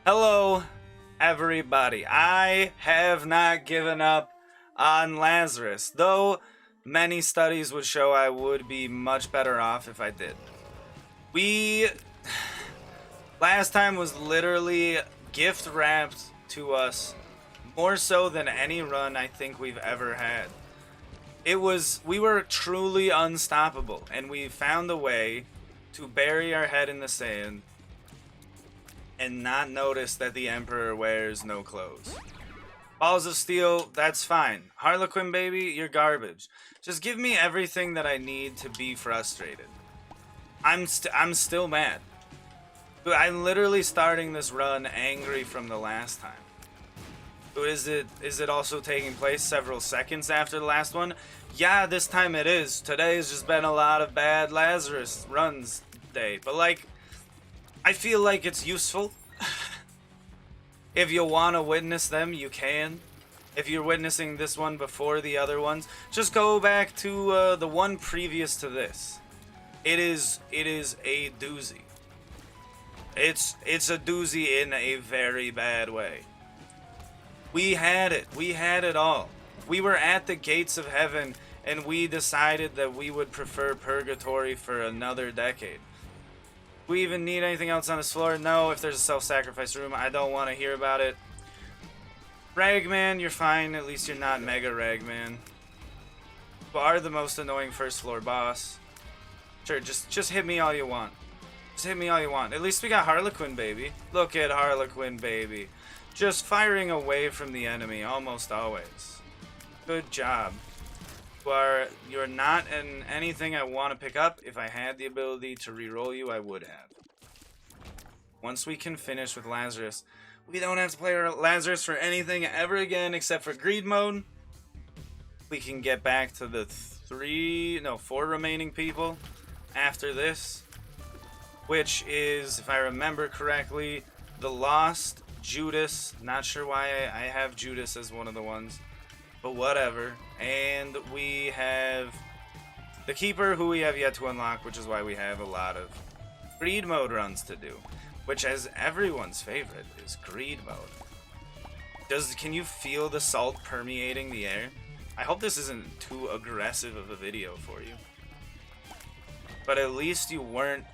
Hello, everybody. I have not given up on Lazarus, though many studies would show I would be much better off if I did. We last time was literally gift wrapped to us more so than any run I think we've ever had. We were truly unstoppable, and we found a way to bury our head in the sand and not notice that the Emperor wears no clothes. Balls of Steel, that's fine. Harlequin baby, you're garbage. Just give me everything that I need to be frustrated. I'm still mad. I'm literally starting this run angry from the last time. Is it also taking place several seconds after the last one? Yeah, this time it is. Today has just been a lot of bad Lazarus runs day. But like, I feel like it's useful. If you want to witness them, you can. If you're witnessing this one before the other ones, just go back to the one previous to this. It is a doozy. It's a doozy in a very bad way. We had it. We had it all. We were at the gates of heaven, and we decided that we would prefer purgatory for another decade. Do we even need anything else on this floor? No. If there's a self-sacrifice room, I don't want to hear about it. Ragman, you're fine. At least you're not Mega Ragman. You are the most annoying first floor boss. Sure, just hit me all you want. Just hit me all you want. At least we got Harlequin baby. Look at Harlequin baby. Just firing away from the enemy almost always. Good job. You're not in anything I want to pick up. If I had the ability to reroll you, I would have. Once we can finish with Lazarus, we don't have to play Lazarus for anything ever again except for greed mode. We can get back to the 4 remaining people after this, which is, if I remember correctly, the Lost, Judas. Not sure why I have Judas as one of the ones, but whatever. And we have the Keeper, who we have yet to unlock, which is why we have a lot of greed mode runs to do, which, as everyone's favorite, is greed mode. Can you feel the salt permeating the air? I hope this isn't too aggressive of a video for you, but at least you weren't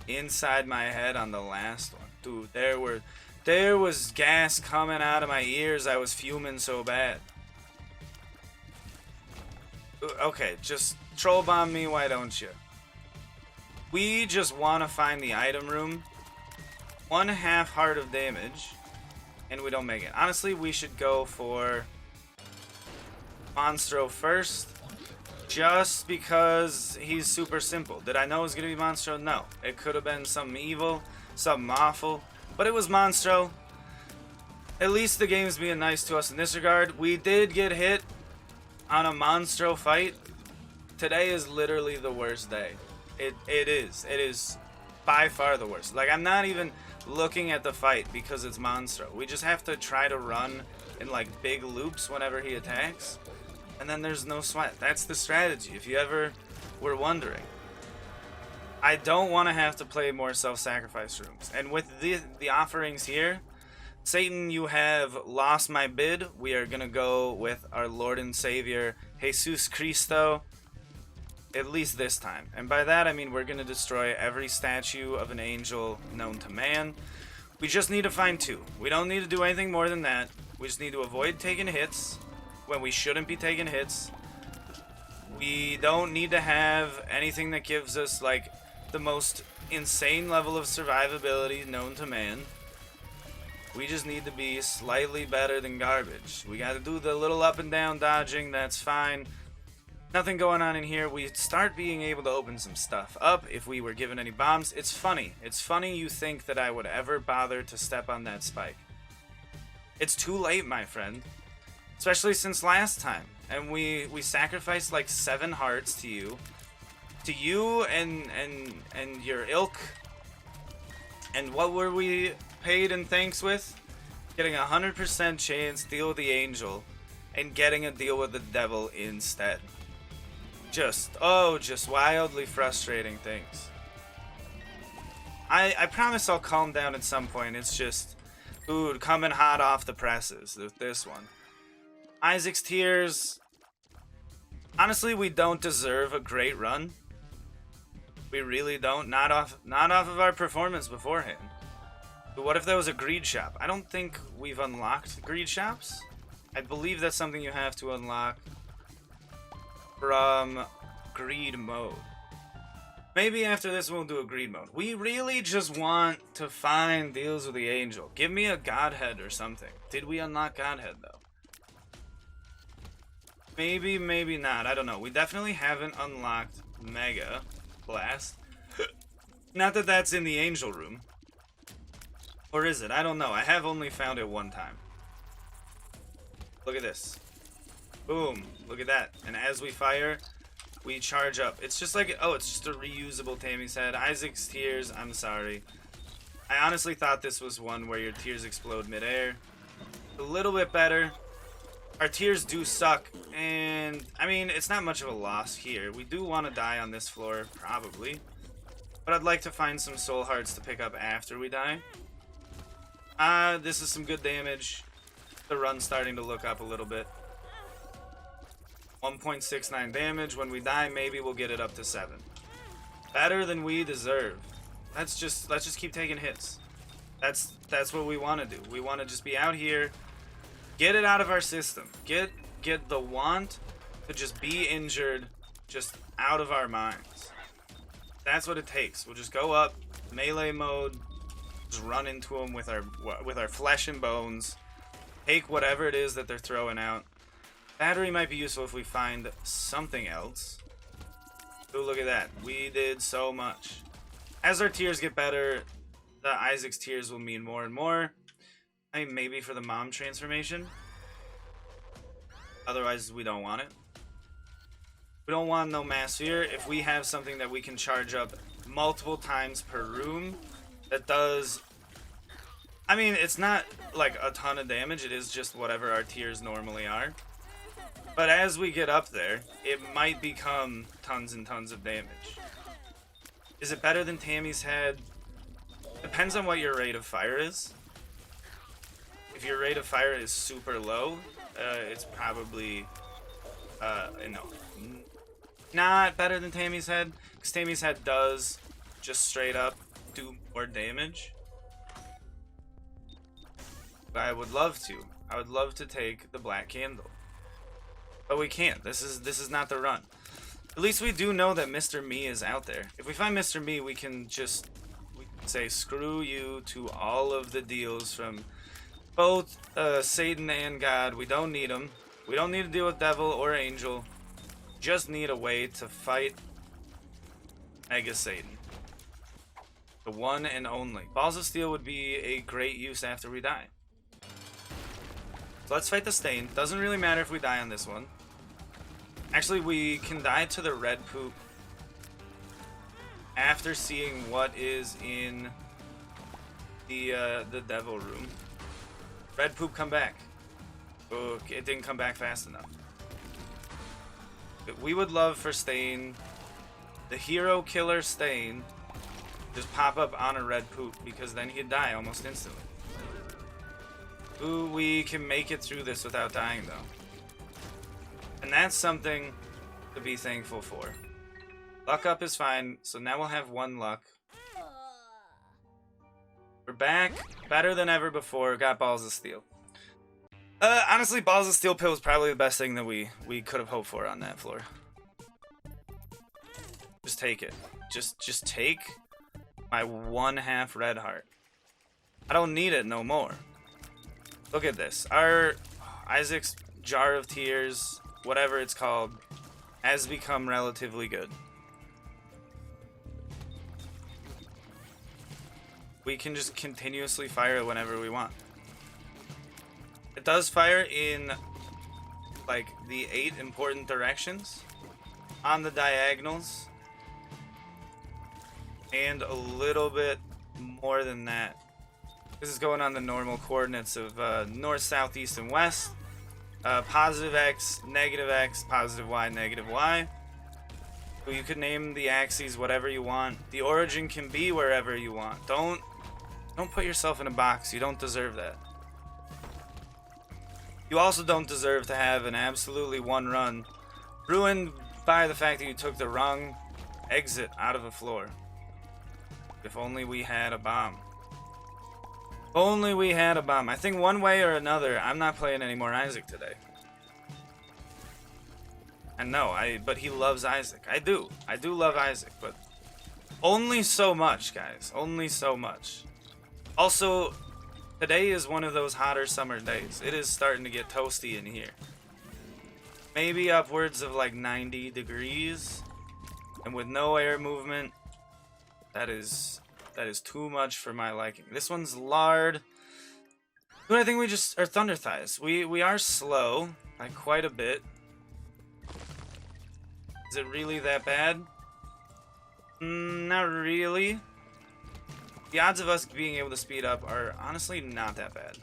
inside my head on the last one. Dude, there was gas coming out of my ears. I was fuming so bad. Okay, just troll bomb me, why don't you? We just want to find the item room. 1/2 heart of damage, and we don't make it. Honestly, we should go for Monstro first, just because he's super simple. Did I know it was going to be Monstro? No. It could have been something evil, something awful, but it was Monstro. At least the game's being nice to us in this regard. We did get hit on a Monstro fight. Today is literally the worst day. It is by far the worst. Like, I'm not even looking at the fight because it's Monstro. We just have to try to run in like big loops whenever he attacks, and then there's no sweat. That's the strategy, if you ever were wondering. I don't want to have to play more self-sacrifice rooms, and with the offerings here, Satan, you have lost my bid. We are gonna go with our Lord and Savior Jesus Cristo, at least this time. And by that I mean we're gonna destroy every statue of an angel known to man. We just need to find 2. We don't need to do anything more than that. We just need to avoid taking hits when we shouldn't be taking hits. We don't need to have anything that gives us like the most insane level of survivability known to man. We just need to be slightly better than garbage. We got to do the little up and down dodging, that's fine. Nothing going on in here. We start being able to open some stuff up if we were given any bombs. It's funny. It's funny you think that I would ever bother to step on that spike. It's too late, my friend. Especially since last time. And we sacrificed like 7 hearts to you. To you and your ilk. And what were we paid in thanks with? Getting a 100% chance deal with the angel and getting a deal with the devil instead. Just wildly frustrating things. I promise I'll calm down at some point. It's just Dude, coming hot off the presses with this one. Isaac's Tears. Honestly, we don't deserve a great run. We really don't. Not off of our performance beforehand. But what if there was a greed shop? I don't think we've unlocked greed shops. I believe that's something you have to unlock from greed mode. Maybe after this we'll do a greed mode. We really just want to find deals with the angel. Give me a godhead or something. Did we unlock godhead though? Maybe, maybe not. I don't know. We definitely haven't unlocked Mega Blast. Not that that's in the angel room. Or is it? I don't know. I have only found it one time. Look at this. Boom. Look at that. And as we fire, we charge up. It's just like, oh, it's just a reusable Tammy's Head. Isaac's Tears, I'm sorry. I honestly thought this was one where your tears explode midair. A little bit better. Our tears do suck, and I mean, it's not much of a loss here. We do want to die on this floor, probably. But I'd like to find some soul hearts to pick up after we die. This is some good damage. The run's starting to look up a little bit. 1.69 damage. When we die, maybe we'll get it up to 7. Better than we deserve. Let's just keep taking hits. That's what we want to do. We want to just be out here, get it out of our system. Get the want to just be injured just out of our minds. That's what it takes. We'll just go up, melee mode, just run into them with our flesh and bones. Take whatever it is that they're throwing out. Battery might be useful if we find something else. Ooh, look at that. We did so much. As our tears get better, the Isaac's Tears will mean more and more. I mean, maybe for the mom transformation. Otherwise, we don't want it. We don't want no mass fear. If we have something that we can charge up multiple times per room, that does... I mean, it's not like a ton of damage. It is just whatever our tears normally are. But as we get up there, it might become tons and tons of damage. Is it better than Tammy's Head? Depends on what your rate of fire is. If your rate of fire is super low, it's probably, no, not better than Tammy's Head. Because Tammy's Head does just straight up do more damage. But I would love to. I would love to take the Black Candle. But we can't. This is not the run. At least we do know that Mr. Me is out there. If we find Mr. Me, we can say screw you to all of the deals from both Satan and God. We don't need them. We don't need to deal with devil or angel. Just need a way to fight Mega Satan. The one and only. Balls of Steel would be a great use after we die. So let's fight the Stain. Doesn't really matter if we die on this one. Actually, we can die to the red poop after seeing what is in the devil room. Red poop, come back. Oh, it didn't come back fast enough. But we would love for Stain, the hero killer Stain, just pop up on a red poop, because then he'd die almost instantly. Ooh, we can make it through this without dying though. And that's something to be thankful for. Luck up is fine, so now we'll have 1 luck. We're back, better than ever before, got Balls of Steel. Honestly, Balls of Steel pill is probably the best thing that we could have hoped for on that floor. Just take it. Just take my 1/2 red heart. I don't need it no more. Look at this. Our Isaac's Jar of Tears, whatever it's called, has become relatively good. We can just continuously fire it whenever we want. It does fire in like the 8 important directions on the diagonals, and a little bit more than that. This is going on the normal coordinates of north, south, east, and west. Positive X, negative X, positive Y, negative Y. So you could name the axes whatever you want. The origin can be wherever you want. Don't Don't put yourself in a box. You don't deserve that. You also don't deserve to have an absolutely one run ruined by the fact that you took the wrong exit out of a floor. If only we had a bomb. If only we had a bomb. I think one way or another, I'm not playing any more Isaac today. And no, but he loves Isaac. I do love Isaac, but only so much, guys. Only so much. Also, today is one of those hotter summer days. It is starting to get toasty in here. Maybe upwards of like 90 degrees. And with no air movement, that is too much for my liking. This one's lard. But I think we just are thunder thighs. We are slow, like quite a bit. Is it really that bad? Not really. The odds of us being able to speed up are honestly not that bad.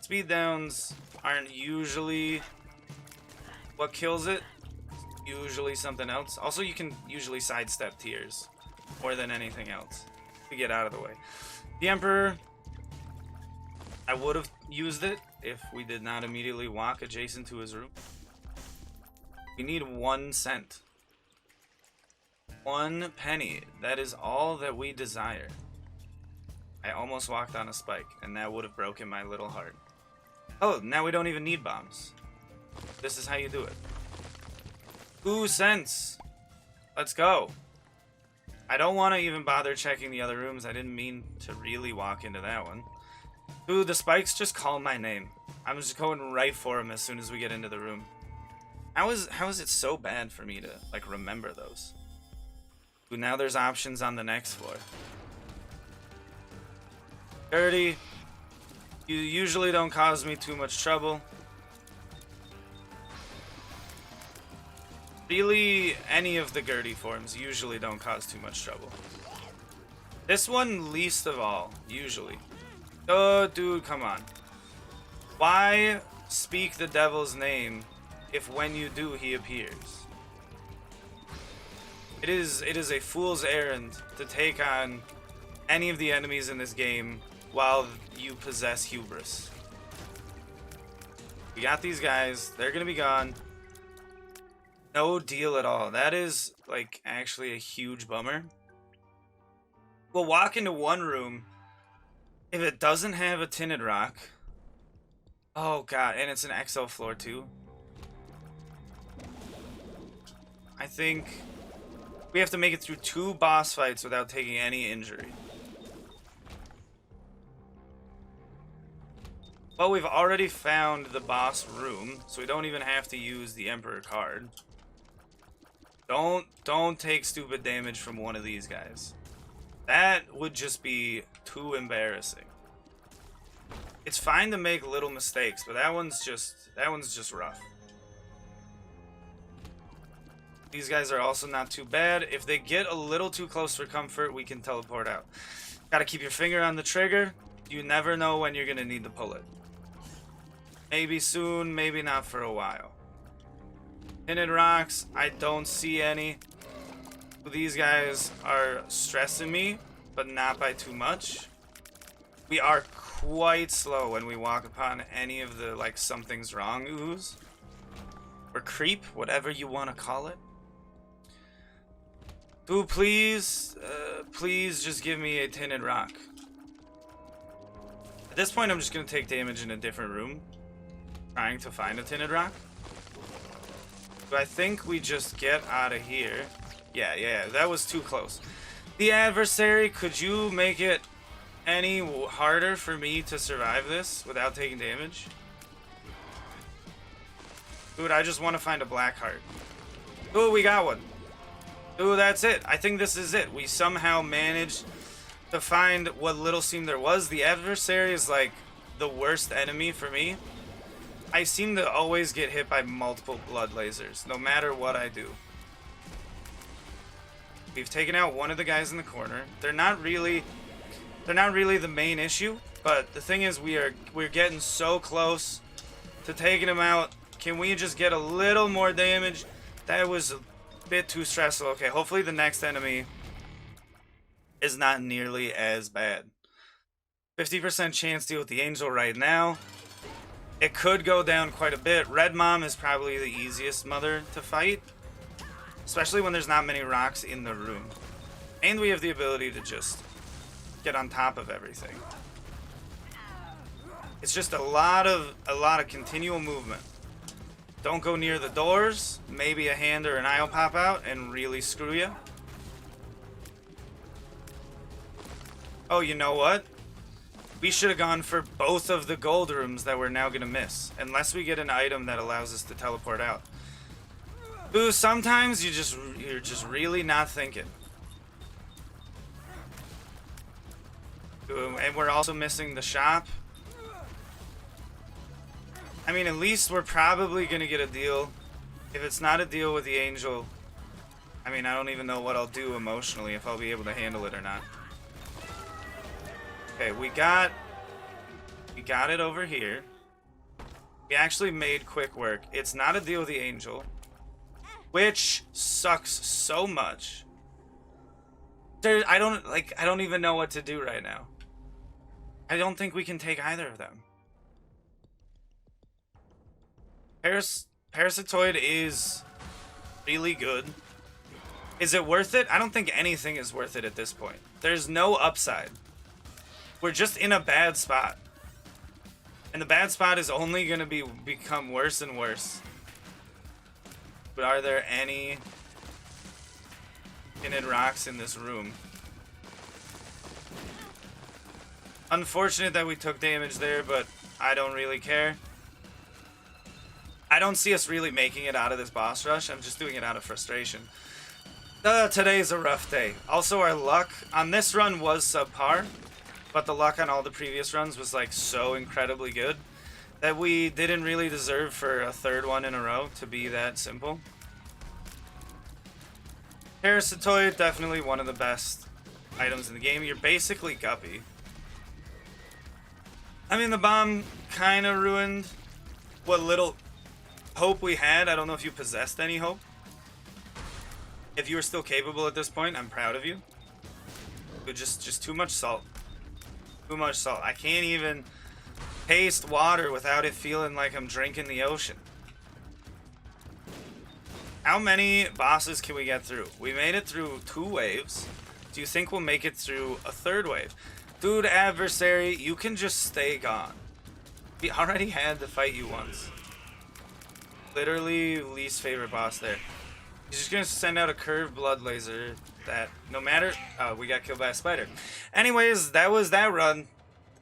Speed downs aren't usually what kills it. Usually something else. Also, you can usually sidestep tiers more than anything else to get out of the way. The Emperor, I would have used it if we did not immediately walk adjacent to his room. We need 1 cent. 1 penny. That is all that we desire. I almost walked on a spike, and that would have broken my little heart. Oh, now we don't even need bombs. This is how you do it. 2 cents. Let's go. I don't want to even bother checking the other rooms. I didn't mean to really walk into that one. Ooh, the spikes just call my name. I'm just going right for them as soon as we get into the room. How is it so bad for me to like remember those? Ooh, now there's options on the next floor. 30. You usually don't cause me too much trouble. Really, any of the Gertie forms usually don't cause too much trouble. This one least of all, usually. Oh, dude, come on. Why speak the devil's name if when you do he appears? It is a fool's errand to take on any of the enemies in this game while you possess hubris. We got these guys. They're gonna be gone. No deal at all. That is, like, actually a huge bummer. We'll walk into one room. If it doesn't have a tinted rock... Oh, God. And it's an XL floor, too. I think we have to make it through 2 boss fights without taking any injury. Well, we've already found the boss room, so we don't even have to use the Emperor card. Don't take stupid damage from one of these guys. That would just be too embarrassing. It's fine to make little mistakes, but that one's just rough. These guys are also not too bad. If they get a little too close for comfort, we can teleport out. Gotta keep your finger on the trigger. You never know when you're gonna need to pull it. Maybe soon, maybe not for a while. Tinted rocks, I don't see any. These guys are stressing me, but not by too much. We are quite slow when we walk upon any of the, like, something's wrong ooze. Or creep, whatever you want to call it. Ooh, please, please just give me a tinted rock. At this point, I'm just going to take damage in a different room. Trying to find a tinted rock. So I think we just get out of here. Yeah, that was too close. The adversary, could you make it any harder for me to survive this without taking damage? Dude, I just want to find a black heart. Ooh, we got one. Ooh, that's it. I think this is it. We somehow managed to find what little seam there was. The adversary is like the worst enemy for me. I seem to always get hit by multiple blood lasers, no matter what I do. We've taken out one of the guys in the corner. They're not really the main issue, but the thing is we're getting so close to taking them out. Can we just get a little more damage? That was a bit too stressful. Okay, hopefully the next enemy is not nearly as bad. 50% chance to deal with the angel right now. It could go down quite a bit. Red Mom is probably the easiest mother to fight, especially when there's not many rocks in the room. And we have the ability to just get on top of everything. It's just a lot of continual movement. Don't go near the doors. Maybe a hand or an eye will pop out and really screw you. Oh, you know what? We should have gone for both of the gold rooms that we're now going to miss. Unless we get an item that allows us to teleport out. Boo, sometimes you're just really not thinking. Ooh, and we're also missing the shop. I mean, at least we're probably going to get a deal. If it's not a deal with the angel, I mean, I don't even know what I'll do emotionally, if I'll be able to handle it or not. Okay, we got it over here. We actually made quick work. It's not a deal with the angel, which sucks so much. I don't even know what to do right now. I don't think we can take either of them. Parasitoid is really good. Is it worth it? I don't think anything is worth it at this point. There's no upside. We're just in a bad spot. And the bad spot is only going to become worse and worse. But are there any pinhead rocks in this room? Unfortunate that we took damage there, but I don't really care. I don't see us really making it out of this boss rush. I'm just doing it out of frustration. Today's a rough day. Also, our luck on this run was subpar, but the luck on all the previous runs was like so incredibly good that we didn't really deserve for a third one in a row to be that simple. Parasitoid, definitely one of the best items in the game. You're basically Guppy. I mean, the bomb kind of ruined what little hope we had. I don't know if you possessed any hope. If you were still capable at this point, I'm proud of you. But just too much salt. Too much salt. I can't even taste water without it feeling like I'm drinking the ocean. How many bosses can we get through? We made it through 2 waves. Do you think we'll make it through a 3rd wave? Dude, adversary, you can just stay gone. We already had to fight you once. Literally least favorite boss there. He's just gonna send out a curved blood laser that no matter... Oh, we got killed by a spider. Anyways, that was that run.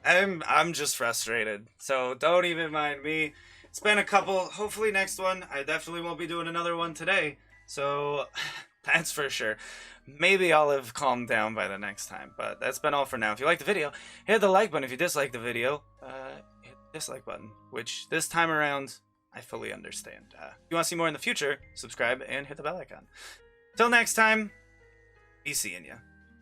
I'm just frustrated, so don't even mind me. It's been a couple. Hopefully next one. I definitely won't be doing another one today, so that's for sure. Maybe I'll have calmed down by the next time, but that's been all for now. If you liked the video, hit the like button. If you dislike the video, hit the dislike button, which this time around, I fully understand. If you want to see more in the future, subscribe and hit the bell icon. Till next time, be seeing ya.